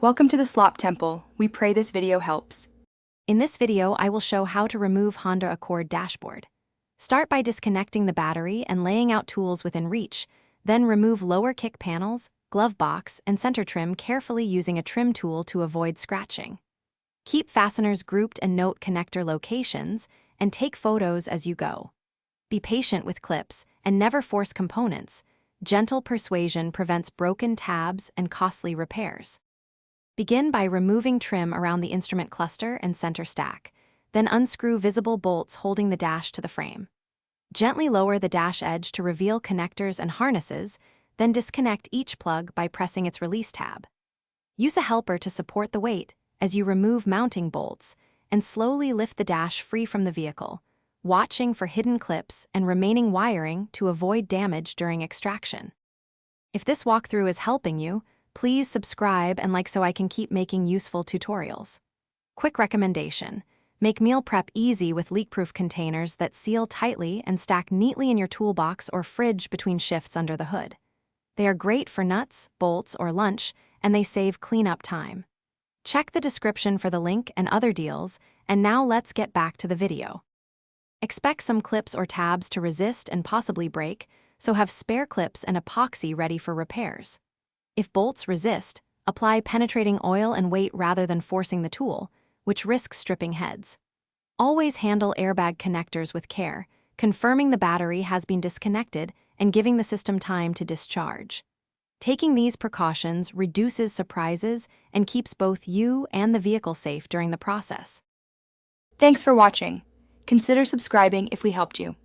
Welcome to the Slop Temple. We pray this video helps. In this video, I will show how to remove Honda Accord dashboard. Start by disconnecting the battery and laying out tools within reach, then remove lower kick panels, glove box, and center trim carefully using a trim tool to avoid scratching. Keep fasteners grouped and note connector locations, and take photos as you go. Be patient with clips and never force components. Gentle persuasion prevents broken tabs and costly repairs. Begin by removing trim around the instrument cluster and center stack, then unscrew visible bolts holding the dash to the frame. Gently lower the dash edge to reveal connectors and harnesses, then disconnect each plug by pressing its release tab. Use a helper to support the weight as you remove mounting bolts, and slowly lift the dash free from the vehicle, watching for hidden clips and remaining wiring to avoid damage during extraction. If this walkthrough is helping you, please subscribe and like so I can keep making useful tutorials. Quick recommendation: make meal prep easy with leak-proof containers that seal tightly and stack neatly in your toolbox or fridge between shifts under the hood. They are great for nuts, bolts, or lunch, and they save cleanup time. Check the description for the link and other deals, and now let's get back to the video. Expect some clips or tabs to resist and possibly break, so have spare clips and epoxy ready for repairs. If bolts resist, apply penetrating oil and weight rather than forcing the tool, which risks stripping heads. Always handle airbag connectors with care, confirming the battery has been disconnected and giving the system time to discharge. Taking these precautions reduces surprises and keeps both you and the vehicle safe during the process. Thanks for watching. Consider subscribing if we helped you.